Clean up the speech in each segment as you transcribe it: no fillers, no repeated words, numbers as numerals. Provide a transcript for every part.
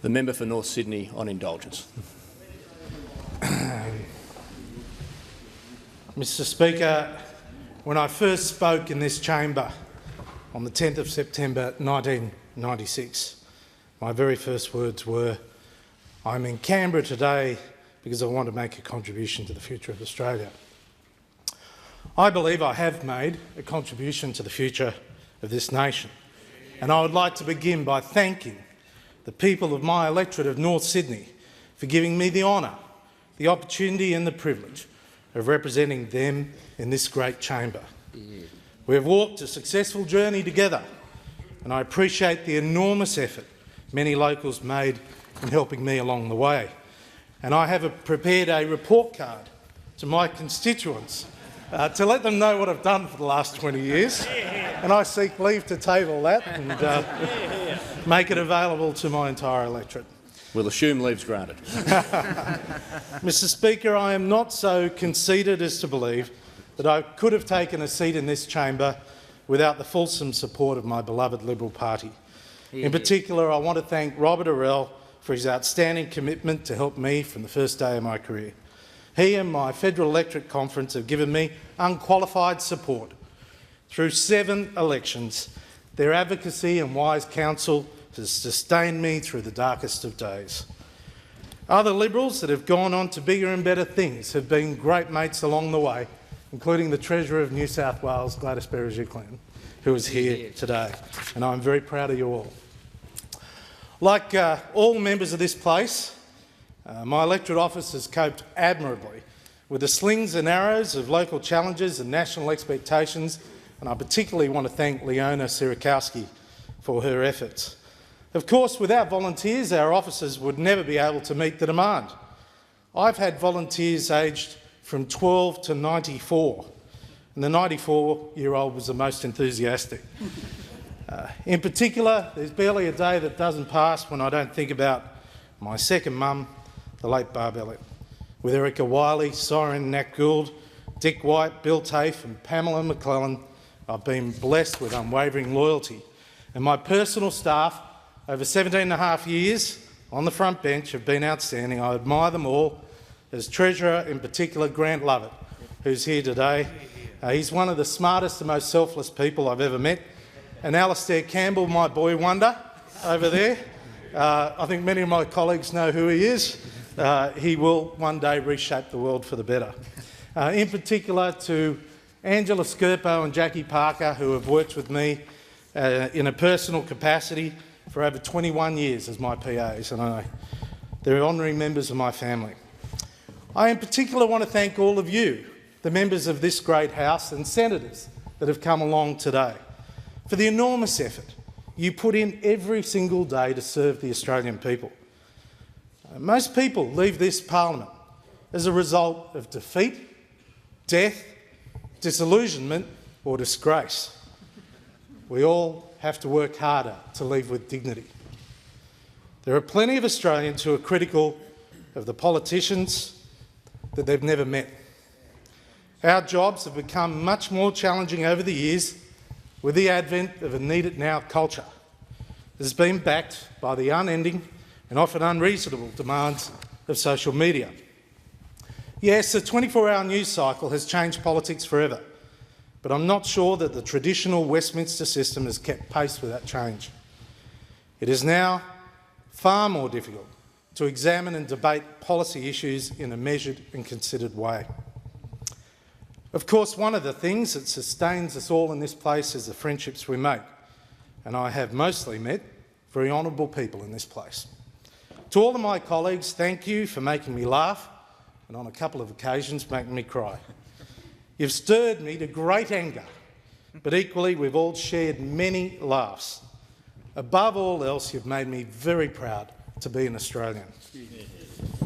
The member for North Sydney on indulgence. Mr Speaker, when I first spoke in this chamber on the 10th of September 1996, my very first words were, "I'm in Canberra today because I want to make a contribution to the future of Australia." I believe I have made a contribution to the future of this nation, and I would like to begin by thanking the people of my electorate of North Sydney for giving me the honour, the opportunity and the privilege of representing them in this great chamber. We have walked a successful journey together, and I appreciate the enormous effort many locals made in helping me along the way. And I have prepared a report card to my constituents to let them know what I've done for the last 20 years, and I seek leave to table that and make it available to my entire electorate. We'll assume leave's granted. Mr Speaker, I am not so conceited as to believe that I could have taken a seat in this chamber without the fulsome support of my beloved Liberal Party. In particular, I want to thank Robert Arell for his outstanding commitment to help me from the first day of my career. He and my Federal Electorate Conference have given me unqualified support. Through 7 elections, their advocacy and wise counsel has sustained me through the darkest of days. Other Liberals that have gone on to bigger and better things have been great mates along the way, including the Treasurer of New South Wales, Gladys Berejiklian, who is here today, and I'm very proud of you all. Like all members of this place, my electorate office has coped admirably with the slings and arrows of local challenges and national expectations, and I particularly want to thank Leona Sierakowski for her efforts. Of course, without volunteers, our officers would never be able to meet the demand. I've had volunteers aged from 12 to 94, and the 94-year-old was the most enthusiastic. In particular, there's barely a day that doesn't pass when I don't think about my second mum, the late Barb Elliott. With Erica Wiley, Soren Nat Gould, Dick White, Bill Tafe and Pamela McClellan, I've been blessed with unwavering loyalty. And my personal staff, over 17.5 years on the front bench, have been outstanding. I admire them all, as Treasurer in particular Grant Lovett, who's here today. He's one of the smartest and most selfless people I've ever met. And Alastair Campbell, my boy wonder, over there. I think many of my colleagues know who he is. He will one day reshape the world for the better. In particular to Angela Skirpo and Jackie Parker, who have worked with me in a personal capacity for over 21 years as my PAs, and they're honouring members of my family. I in particular want to thank all of you, the members of this great House and senators that have come along today, for the enormous effort you put in every single day to serve the Australian people. Most people leave this parliament as a result of defeat, death, disillusionment or disgrace. We all have to work harder to leave with dignity. There are plenty of Australians who are critical of the politicians that they've never met. Our jobs have become much more challenging over the years with the advent of a need-it-now culture that has been backed by the unending and often unreasonable demands of social media. Yes, the 24-hour news cycle has changed politics forever, but I'm not sure that the traditional Westminster system has kept pace with that change. It is now far more difficult to examine and debate policy issues in a measured and considered way. Of course, one of the things that sustains us all in this place is the friendships we make, and I have mostly met very honourable people in this place. To all of my colleagues, thank you for making me laugh and on a couple of occasions making me cry. You've stirred me to great anger, but equally we've all shared many laughs. Above all else, you've made me very proud to be an Australian.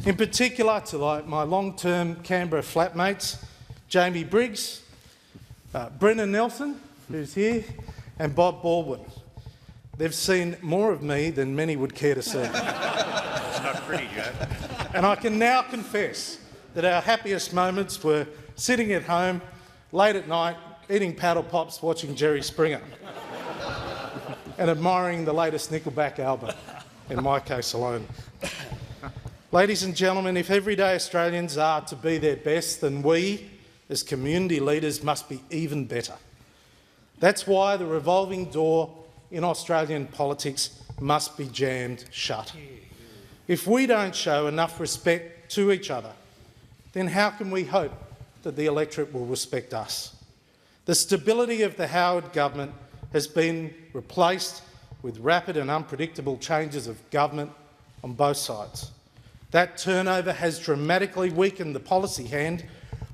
In particular, to my long-term Canberra flatmates, Jamie Briggs, Brendan Nelson, who's here, and Bob Baldwin. They've seen more of me than many would care to see. It's not pretty, Joe. And I can now confess that our happiest moments were sitting at home late at night, eating paddle pops, watching Jerry Springer and admiring the latest Nickelback album. in my case alone. Ladies and gentlemen, if everyday Australians are to be their best, then we, as community leaders, must be even better. That's why the revolving door in Australian politics must be jammed shut. If we don't show enough respect to each other, then how can we hope that the electorate will respect us? The stability of the Howard government has been replaced with rapid and unpredictable changes of government on both sides. That turnover has dramatically weakened the policy hand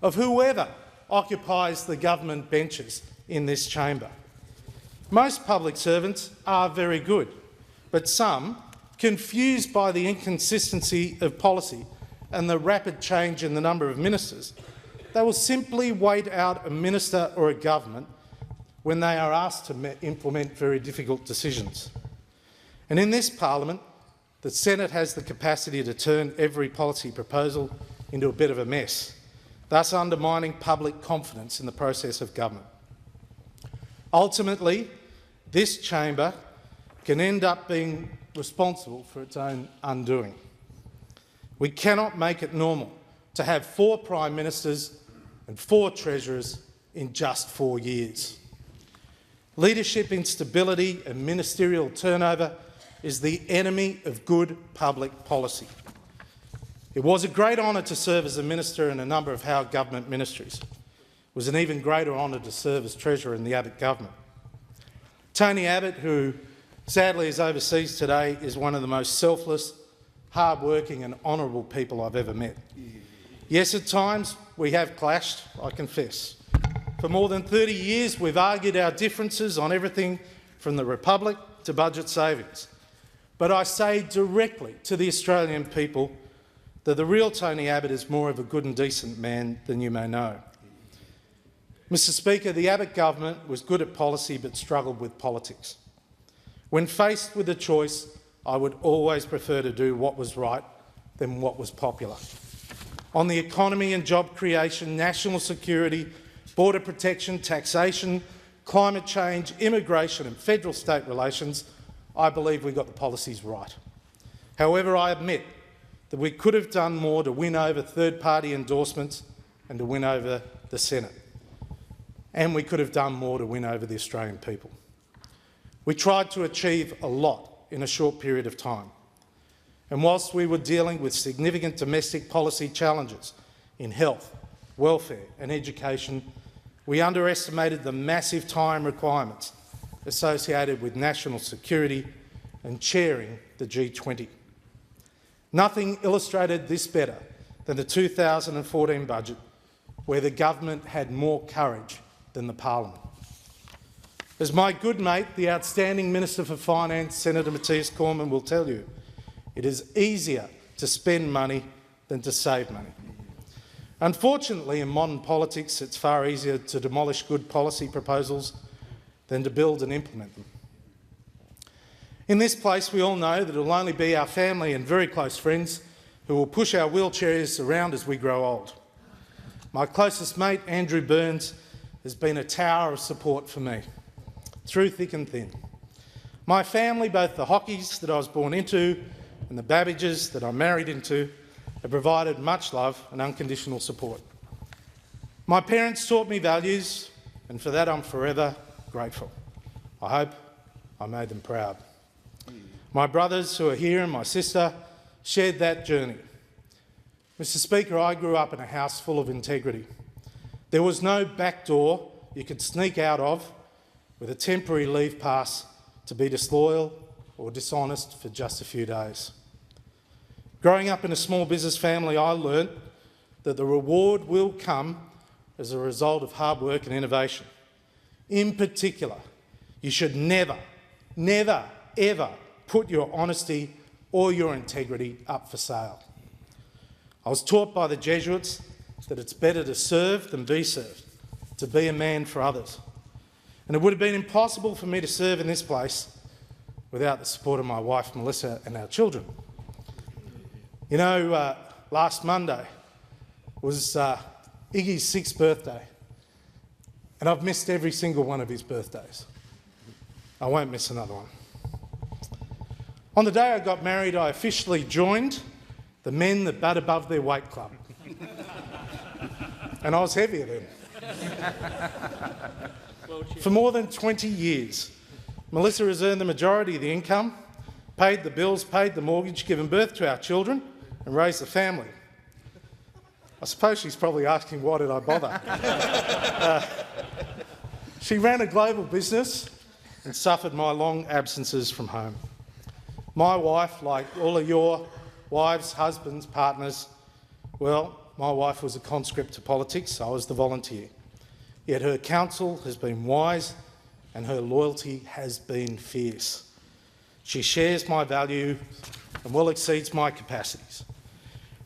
of whoever occupies the government benches in this chamber. Most public servants are very good, but some, confused by the inconsistency of policy and the rapid change in the number of ministers, they will simply wait out a minister or a government when they are asked to implement very difficult decisions. And in this parliament, the Senate has the capacity to turn every policy proposal into a bit of a mess, thus undermining public confidence in the process of government. Ultimately, this chamber can end up being responsible for its own undoing. We cannot make it normal to have 4 Prime Ministers and 4 Treasurers in just 4 years. Leadership instability and ministerial turnover is the enemy of good public policy. It was a great honour to serve as a minister in a number of Howard government ministries. It was an even greater honour to serve as Treasurer in the Abbott government. Tony Abbott, who sadly is overseas today, is one of the most selfless, hard-working and honourable people I've ever met. Yes, at times we have clashed, I confess. For more than 30 years we've argued our differences on everything from the Republic to budget savings. But I say directly to the Australian people that the real Tony Abbott is more of a good and decent man than you may know. Mr Speaker, the Abbott government was good at policy but struggled with politics. When faced with a choice, I would always prefer to do what was right than what was popular. On the economy and job creation, national security, border protection, taxation, climate change, immigration and federal-state relations, I believe we got the policies right. However, I admit that we could have done more to win over third-party endorsements and to win over the Senate. And we could have done more to win over the Australian people. We tried to achieve a lot in a short period of time. And whilst we were dealing with significant domestic policy challenges in health, welfare and education, we underestimated the massive time requirements associated with national security and chairing the G20. Nothing illustrated this better than the 2014 budget, where the government had more courage than the parliament. As my good mate, the outstanding Minister for Finance, Senator Matthias Cormann, will tell you, it is easier to spend money than to save money. Unfortunately, in modern politics, it's far easier to demolish good policy proposals than to build and implement them. In this place, we all know that it will only be our family and very close friends who will push our wheelchairs around as we grow old. My closest mate, Andrew Burns, has been a tower of support for me, through thick and thin. My family, both the Hockeys that I was born into and the Babbages that I'm married into, have provided much love and unconditional support. My parents taught me values, and for that I'm forever grateful. I hope I made them proud. My brothers who are here and my sister shared that journey. Mr Speaker, I grew up in a house full of integrity. There was no back door you could sneak out of with a temporary leave pass to be disloyal or dishonest for just a few days. Growing up in a small business family, I learnt that the reward will come as a result of hard work and innovation. In particular, you should never, never, ever put your honesty or your integrity up for sale. I was taught by the Jesuits that it's better to serve than be served, to be a man for others. And it would have been impossible for me to serve in this place without the support of my wife, Melissa, and our children. You know, last Monday was Iggy's 6th birthday, and I've missed every single one of his birthdays. I won't miss another one. On the day I got married, I officially joined the men that bat above their weight club. And I was heavier then. For more than 20 years, Melissa has earned the majority of the income, paid the bills, paid the mortgage, given birth to our children and raised the family. I suppose she's probably asking, why did I bother? She ran a global business and suffered my long absences from home. My wife, like all of your wives, husbands, partners, well, my wife was a conscript to politics, I was the volunteer. Yet her counsel has been wise and her loyalty has been fierce. She shares my value and well exceeds my capacities.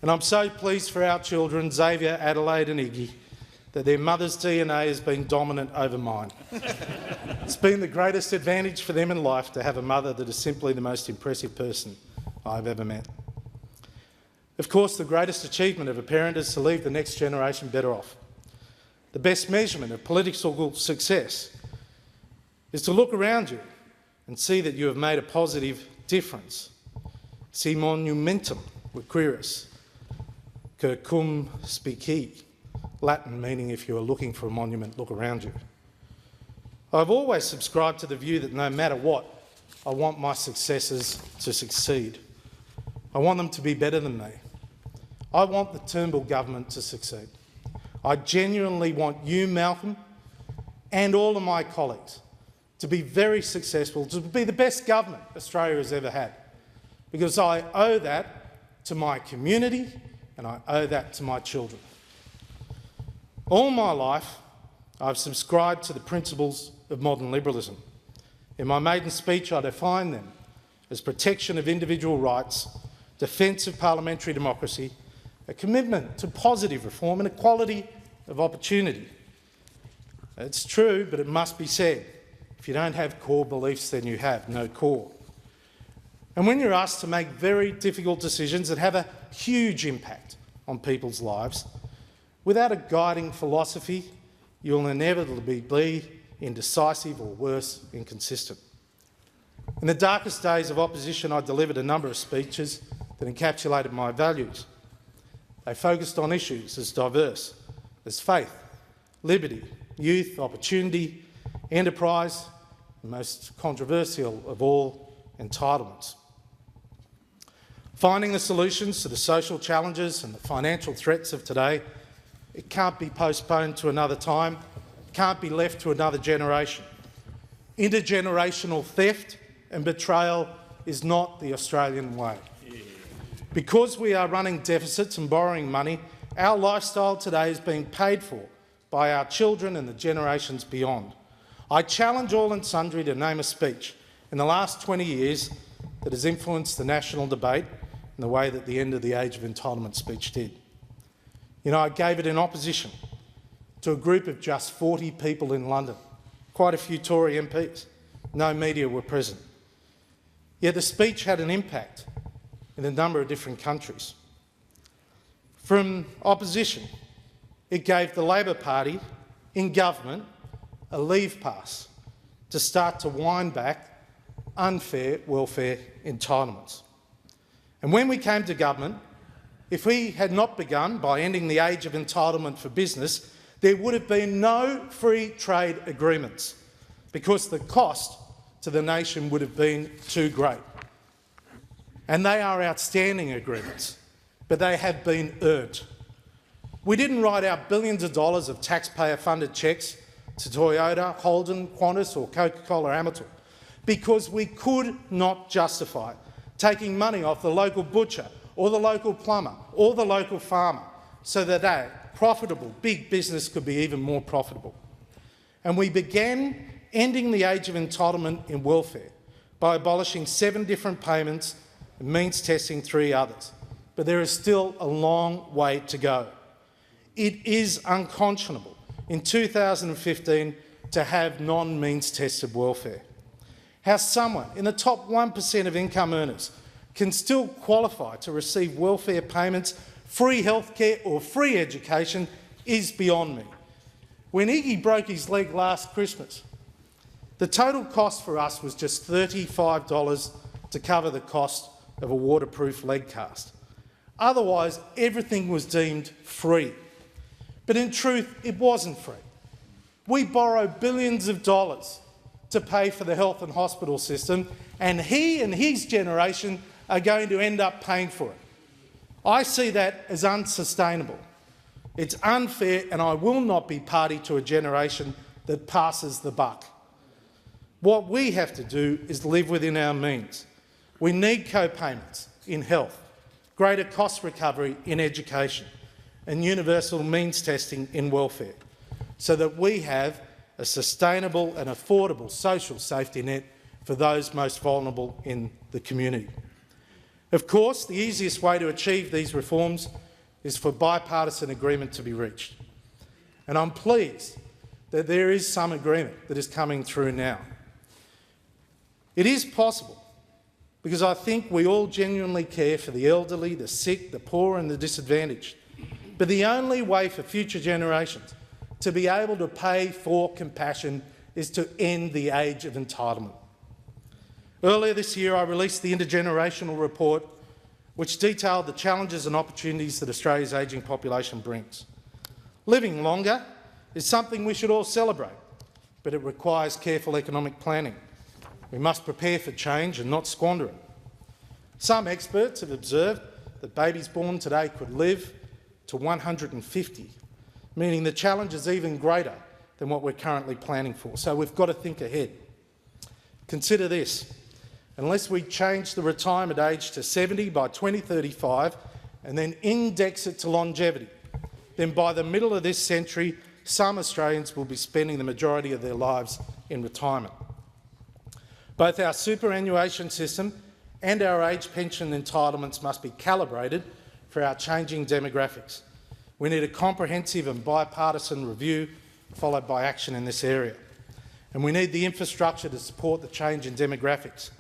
And I'm so pleased for our children, Xavier, Adelaide and Iggy, that their mother's DNA has been dominant over mine. It's been the greatest advantage for them in life to have a mother that is simply the most impressive person I've ever met. Of course, the greatest achievement of a parent is to leave the next generation better off. The best measurement of political success is to look around you and see that you have made a positive difference. Si monumentum requiris, que cum spici, Latin meaning if you are looking for a monument, look around you. I've always subscribed to the view that no matter what, I want my successors to succeed. I want them to be better than me. I want the Turnbull government to succeed. I genuinely want you, Malcolm, and all of my colleagues to be very successful, to be the best government Australia has ever had, because I owe that to my community and I owe that to my children. All my life, I've subscribed to the principles of modern liberalism. In my maiden speech, I defined them as protection of individual rights, defence of parliamentary democracy, a commitment to positive reform and equality of opportunity. It's true, but it must be said, if you don't have core beliefs, then you have no core. And when you're asked to make very difficult decisions that have a huge impact on people's lives, without a guiding philosophy, you'll inevitably be indecisive or worse, inconsistent. In the darkest days of opposition, I delivered a number of speeches that encapsulated my values. They focused on issues as diverse as faith, liberty, youth, opportunity, enterprise, and most controversial of all, entitlements. Finding the solutions to the social challenges and the financial threats of today, it can't be postponed to another time, can't be left to another generation. Intergenerational theft and betrayal is not the Australian way. Because we are running deficits and borrowing money, our lifestyle today is being paid for by our children and the generations beyond. I challenge all and sundry to name a speech in the last 20 years that has influenced the national debate in the way that the end of the age of entitlement speech did. You know, I gave it in opposition to a group of just 40 people in London, quite a few Tory MPs. No media were present. Yet the speech had an impact in a number of different countries. From opposition, it gave the Labor Party in government a leave pass to start to wind back unfair welfare entitlements. And when we came to government, if we had not begun by ending the age of entitlement for business, there would have been no free trade agreements because the cost to the nation would have been too great. And they are outstanding agreements, but they have been earned. We didn't write out billions of dollars of taxpayer-funded cheques to Toyota, Holden, Qantas or Coca-Cola Amatil because we could not justify taking money off the local butcher or the local plumber or the local farmer so that a profitable big business could be even more profitable. And we began ending the age of entitlement in welfare by abolishing 7 different payments and means testing 3 others. But there is still a long way to go. It is unconscionable in 2015 to have non-means tested welfare. How someone in the top 1% of income earners can still qualify to receive welfare payments, free healthcare or free education is beyond me. When Iggy broke his leg last Christmas, the total cost for us was just $35 to cover the cost of a waterproof leg cast. Otherwise, everything was deemed free. But in truth, it wasn't free. We borrow billions of dollars to pay for the health and hospital system, and he and his generation are going to end up paying for it. I see that as unsustainable. It's unfair, and I will not be party to a generation that passes the buck. What we have to do is live within our means. We need co-payments in health, greater cost recovery in education, and universal means testing in welfare, so that we have a sustainable and affordable social safety net for those most vulnerable in the community. Of course, the easiest way to achieve these reforms is for bipartisan agreement to be reached. And I'm pleased that there is some agreement that is coming through now. It is possible because I think we all genuinely care for the elderly, the sick, the poor and the disadvantaged. But the only way for future generations to be able to pay for compassion is to end the age of entitlement. Earlier this year, I released the intergenerational report which detailed the challenges and opportunities that Australia's ageing population brings. Living longer is something we should all celebrate, but it requires careful economic planning. We must prepare for change and not squander it. Some experts have observed that babies born today could live to 150, meaning the challenge is even greater than what we're currently planning for. So we've got to think ahead. Consider this. Unless we change the retirement age to 70 by 2035 and then index it to longevity, then by the middle of this century, some Australians will be spending the majority of their lives in retirement. Both our superannuation system and our age pension entitlements must be calibrated for our changing demographics. We need a comprehensive and bipartisan review followed by action in this area. And we need the infrastructure to support the change in demographics.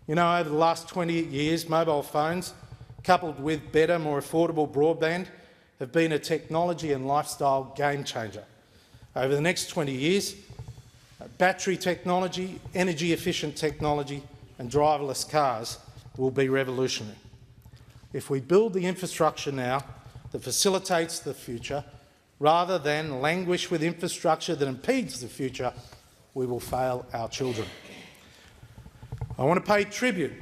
You know, over the last 20 years, mobile phones, coupled with better, more affordable broadband, have been a technology and lifestyle game changer. Over the next 20 years, battery technology, energy-efficient technology and driverless cars will be revolutionary. If we build the infrastructure now that facilitates the future, rather than languish with infrastructure that impedes the future, we will fail our children. I want to pay tribute,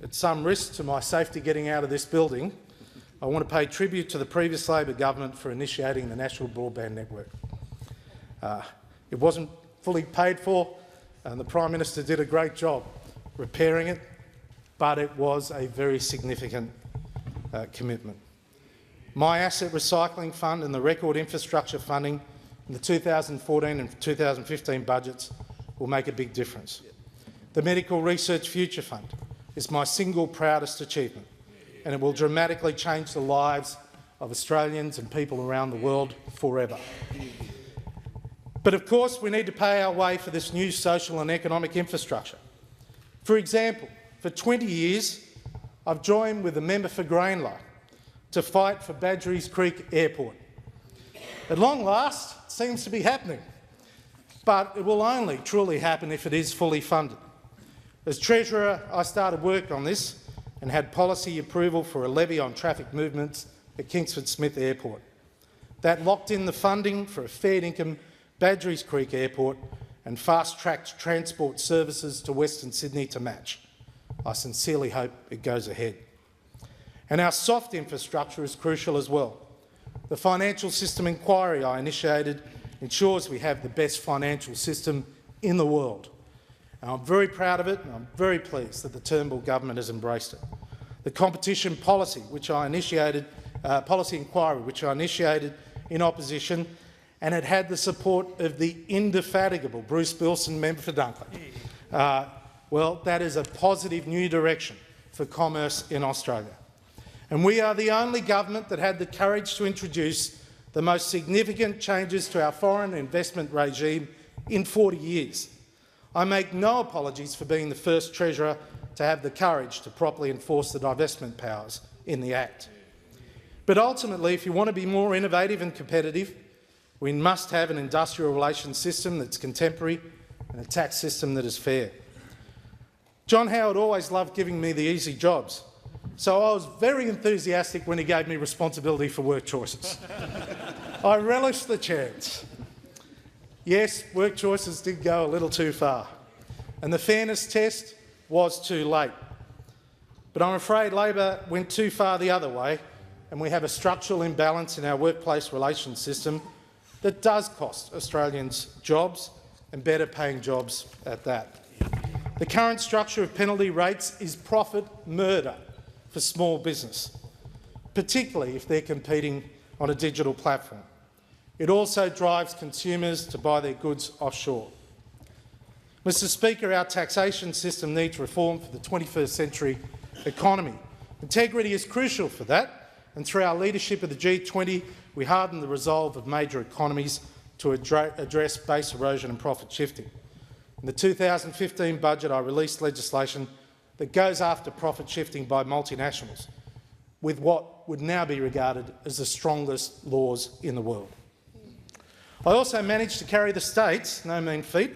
at some risk to my safety getting out of this building, I want to pay tribute to the previous Labor government for initiating the National Broadband Network. It wasn't fully paid for, and the Prime Minister did a great job repairing it, but it was a very significant commitment. My Asset Recycling Fund and the record infrastructure funding in the 2014 and 2015 budgets will make a big difference. The Medical Research Future Fund is my single proudest achievement, and it will dramatically change the lives of Australians and people around the world forever. But of course, we need to pay our way for this new social and economic infrastructure. For example, for 20 years, I've joined with the member for Greenlaw to fight for Badgerys Creek Airport. At long last, it seems to be happening, but it will only truly happen if it is fully funded. As Treasurer, I started work on this and had policy approval for a levy on traffic movements at Kingsford Smith Airport. That locked in the funding for a fair income Badgerys Creek Airport and fast-tracked transport services to Western Sydney to match. I sincerely hope it goes ahead. And our soft infrastructure is crucial as well. The financial system inquiry I initiated ensures we have the best financial system in the world. And I'm very proud of it, and I'm very pleased that the Turnbull government has embraced it. The competition policy, which I initiated, policy inquiry, which I initiated in opposition, and it had the support of the indefatigable Bruce Bilson, member for Dunkley. Well, that is a positive new direction for commerce in Australia. And we are the only government that had the courage to introduce the most significant changes to our foreign investment regime in 40 years. I make no apologies for being the first Treasurer to have the courage to properly enforce the divestment powers in the Act. But ultimately, if you want to be more innovative and competitive, we must have an industrial relations system that's contemporary and a tax system that is fair. John Howard always loved giving me the easy jobs, so I was very enthusiastic when he gave me responsibility for work choices. I relished the chance. Yes, work choices did go a little too far, and the fairness test was too late. But I'm afraid Labor went too far the other way, and we have a structural imbalance in our workplace relations system that does cost Australians jobs, and better paying jobs at that. The current structure of penalty rates is profit murder for small business, particularly if they're competing on a digital platform. It also drives consumers to buy their goods offshore. Mr Speaker, our taxation system needs reform for the 21st century economy. Integrity is crucial for that, and through our leadership of the G20, we hardened the resolve of major economies to address base erosion and profit shifting. In the 2015 budget, I released legislation that goes after profit shifting by multinationals, with what would now be regarded as the strongest laws in the world. I also managed to carry the states, no mean feat,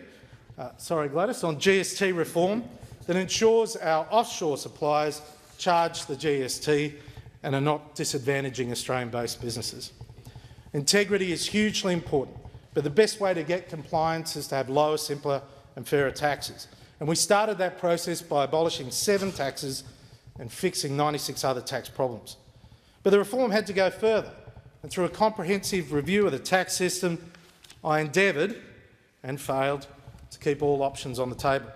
Gladys, on GST reform that ensures our offshore suppliers charge the GST and are not disadvantaging Australian-based businesses. Integrity is hugely important, but the best way to get compliance is to have lower, simpler and fairer taxes. And we started that process by abolishing 7 taxes and fixing 96 other tax problems. But the reform had to go further, and through a comprehensive review of the tax system, I endeavoured and failed to keep all options on the table.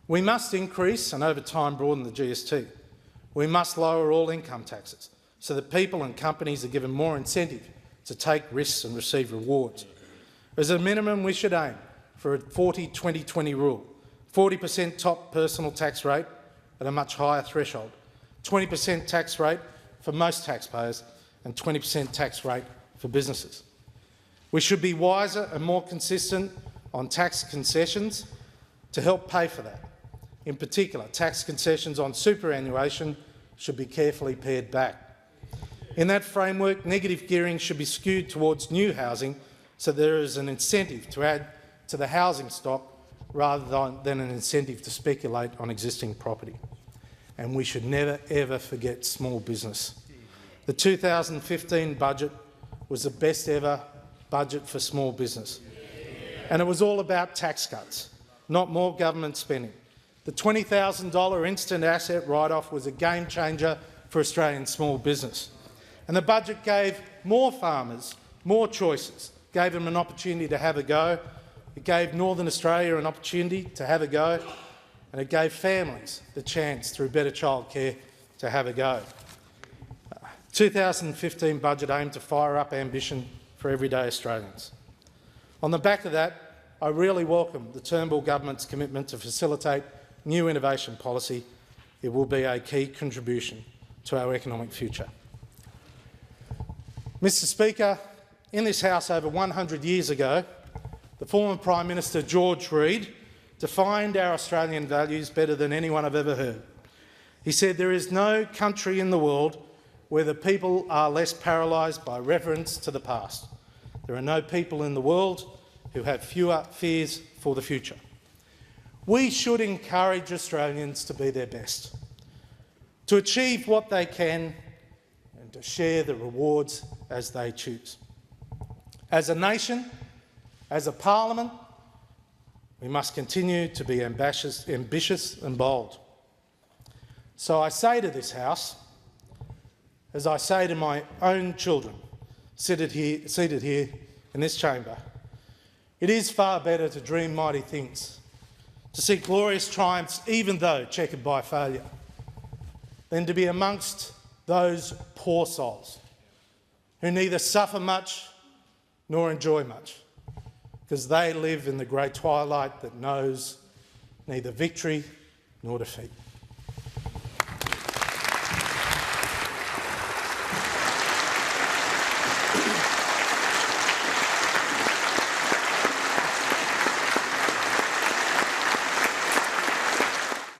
We must increase and over time broaden the GST. We must lower all income taxes so that people and companies are given more incentive to take risks and receive rewards. As a minimum, we should aim for a 40-20-20 rule, 40% top personal tax rate at a much higher threshold, 20% tax rate for most taxpayers and 20% tax rate for businesses. We should be wiser and more consistent on tax concessions to help pay for that. In particular, tax concessions on superannuation should be carefully pared back. In that framework, negative gearing should be skewed towards new housing so there is an incentive to add to the housing stock rather than an incentive to speculate on existing property. And we should never, ever forget small business. The 2015 budget was the best ever budget for small business. And it was all about tax cuts, not more government spending. The $20,000 instant asset write-off was a game changer for Australian small business. And the budget gave more farmers more choices, gave them an opportunity to have a go. It gave Northern Australia an opportunity to have a go, and it gave families the chance, through better childcare, to have a go. 2015 budget aimed to fire up ambition for everyday Australians. On the back of that, I really welcome the Turnbull government's commitment to facilitate new innovation policy. It will be a key contribution to our economic future. Mr Speaker, in this House over 100 years ago, the former Prime Minister George Reid defined our Australian values better than anyone I've ever heard. He said, "There is no country in the world where the people are less paralysed by reverence to the past. There are no people in the world who have fewer fears for the future." We should encourage Australians to be their best, to achieve what they can and to share the rewards as they choose. As a nation, as a parliament, we must continue to be ambitious and bold. So I say to this House, as I say to my own children seated here in this chamber, it is far better to dream mighty things, to seek glorious triumphs even though chequered by failure, than to be amongst those poor souls who neither suffer much nor enjoy much, because they live in the grey twilight that knows neither victory nor defeat.